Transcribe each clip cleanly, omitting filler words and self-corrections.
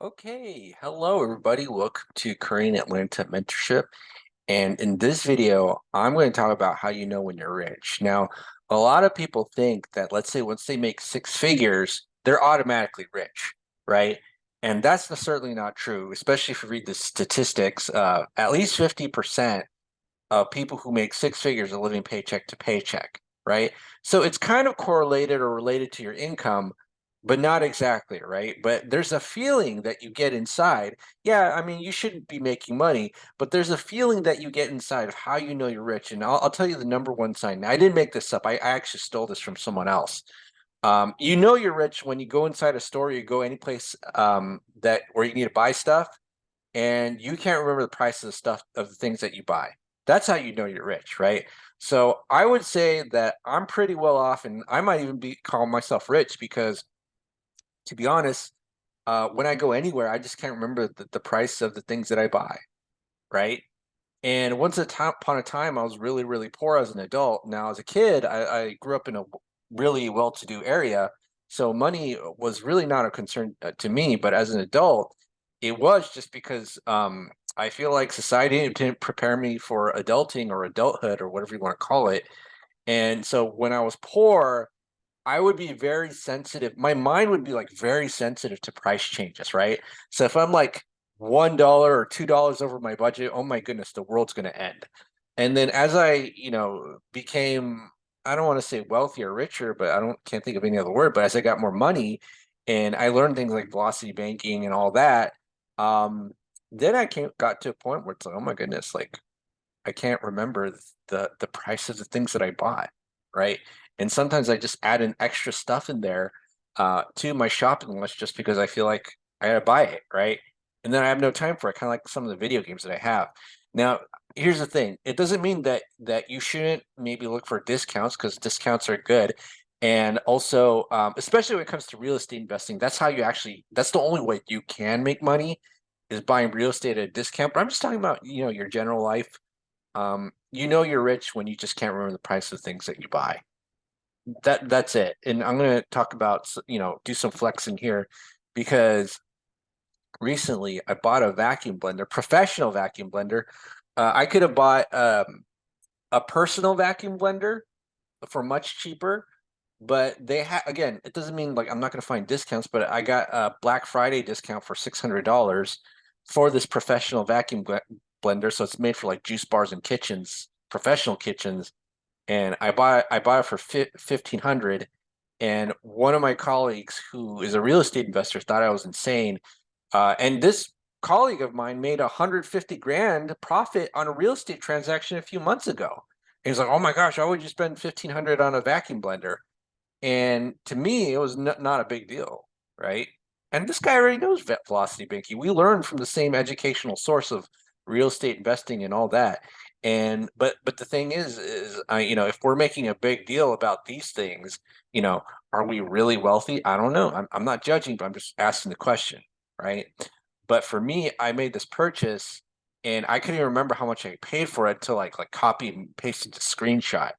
Okay, hello everybody. Welcome to Korean Atlanta Mentorship. And in this video, I'm going to talk about how you know when you're rich. Now, a lot of people think that, let's say, once they make six figures, they're automatically rich, right? And that's certainly not true, especially if you read the statistics. At least 50% of people who make six figures are living paycheck to paycheck, right? So it's kind of correlated or related to your income, but not exactly, right? But there's a feeling that you get inside. Yeah, I mean, you shouldn't be making money, but there's a feeling that you get inside of how you know you're rich. And I'll tell you the number one sign. I didn't make this up. I actually stole this from someone else. You know you're rich when you go inside a store, you go any place that where you need to buy stuff, and you can't remember the price of the stuff of the things that you buy. That's how you know you're rich, right? So I would say that I'm pretty well off, and I might even be calling myself rich because, to be honest, when I go anywhere, I just can't remember the price of the things that I buy, right? And once upon a time, I was really, really poor as an adult. Now, as a kid, I grew up in a really well-to-do area, so money was really not a concern to me. But as an adult, it was just because I feel like society didn't prepare me for adulting or adulthood or whatever you want to call it. And so when I was poor, I would be very sensitive. My mind would be like very sensitive to price changes, right? So if I'm like $1 or $2 over my budget, oh my goodness, the world's going to end. And then as I, became, I don't want to say wealthy or richer, but can't think of any other word. But as I got more money and I learned things like velocity banking and all that, um, then got to a point where it's like, oh my goodness, like I can't remember the price of the things that I bought, right? And sometimes I just add an extra stuff in there to my shopping list just because I feel like I gotta buy it, right? And then I have no time for it, kind of like some of the video games that I have. Now, here's the thing: it doesn't mean that you shouldn't maybe look for discounts because discounts are good. And also, especially when it comes to real estate investing, that's the only way you can make money is buying real estate at a discount. But I'm just talking about, your general life. You know you're rich when you just can't remember the price of things that you buy. That's it. And I'm going to talk about, do some flexing here because recently I bought a vacuum blender, professional vacuum blender. I could have bought a personal vacuum blender for much cheaper, but again, it doesn't mean like I'm not going to find discounts, but I got a Black Friday discount for $600 for this professional vacuum blender. So it's made for like juice bars and kitchens, professional kitchens. And I bought it for 1,500. And one of my colleagues who is a real estate investor thought I was insane. And this colleague of mine made 150 grand profit on a real estate transaction a few months ago. And he's like, "Oh my gosh, why would you spend 1,500 on a vacuum blender?" And to me, it was not a big deal, right? And this guy already knows velocity banking. We learned from the same educational source of real estate investing and all that. And but the thing is if we're making a big deal about these things, are we really wealthy? I don't know. I'm not judging, but I'm just asking the question, right? But for me, I made this purchase and I couldn't even remember how much I paid for it until like copy and pasted the screenshot.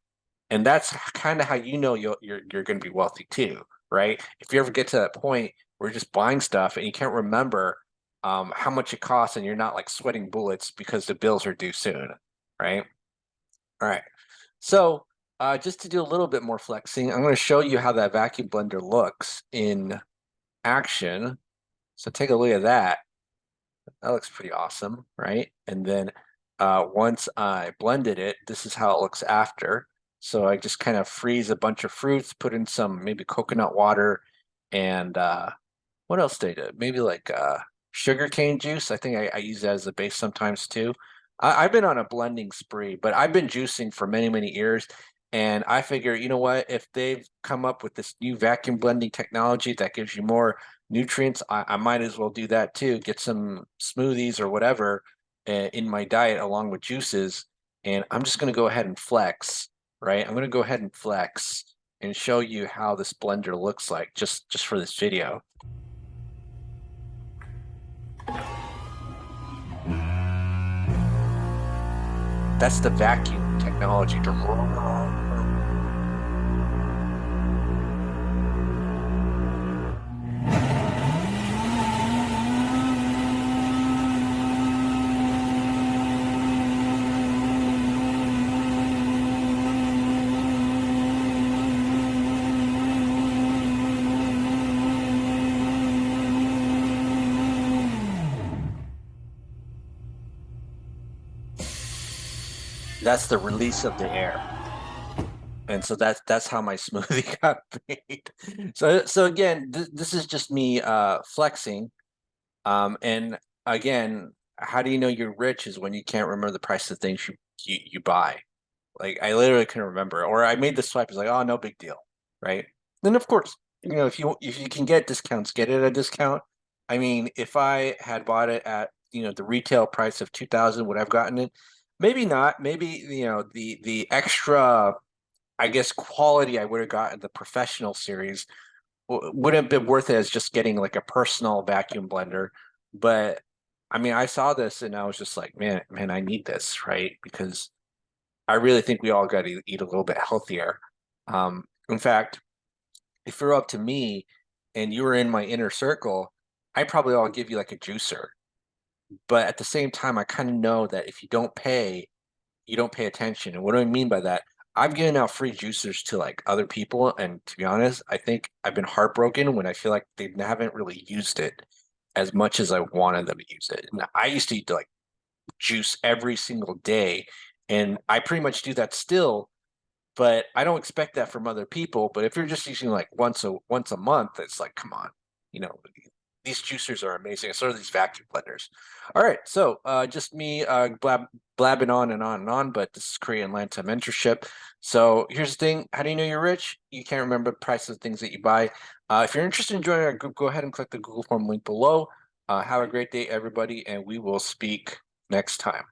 And that's kind of how you know you're going to be wealthy too, right? If you ever get to that point where you're just buying stuff and you can't remember how much it costs and you're not like sweating bullets because the bills are due soon, right? All right. So just to do a little bit more flexing, I'm going to show you how that vacuum blender looks in action. So take a look at that. That looks pretty awesome, right? And then once I blended it, this is how it looks after. So I just kind of freeze a bunch of fruits, put in some maybe coconut water, and what else did I do? Maybe like sugar cane juice. I think I use that as a base sometimes too. I've been on a blending spree, but I've been juicing for many, many years. And I figure, you know what, if they've come up with this new vacuum blending technology that gives you more nutrients, I might as well do that too. Get some smoothies or whatever in my diet along with juices. And I'm just going to go ahead and flex, right? I'm going to go ahead and flex and show you how this blender looks like just for this video. That's the vacuum technology. That's the release of the air. And so that's how my smoothie got made. So again, this is just me flexing. And again, how do you know you're rich is when you can't remember the price of things you buy. Like I literally couldn't remember. Or I made the swipe, it's like, oh, no big deal, right? Then of course, if you can get discounts, get it at a discount. I mean, if I had bought it at the retail price of 2000, would I have gotten it? Maybe not. Maybe the extra, I guess, quality I would have gotten the professional series wouldn't have been worth it as just getting like a personal vacuum blender. But I mean, I saw this and I was just like, man, I need this, right? Because I really think we all got to eat a little bit healthier. In fact, if you're up to me and you were in my inner circle, I probably all give you like a juicer. But at the same time, I kind of know that if you don't pay attention. And what do I mean by that? I'm giving out free juicers to like other people, and to be honest, I think I've been heartbroken when I feel like they haven't really used it as much as I wanted them to use it. And I used to eat like juice every single day, and I pretty much do that still, but I don't expect that from other people. But if you're just using like once a month, it's like, come on, you know, these juicers are amazing. So are these vacuum blenders. All right, so just me blabbing on and on and on, but this is Korean Lanta Mentorship. So here's the thing: how do you know you're rich? You can't remember the price of the things that you buy. If you're interested in joining our group, go ahead and click the Google form link below. Have a great day, everybody, and we will speak next time.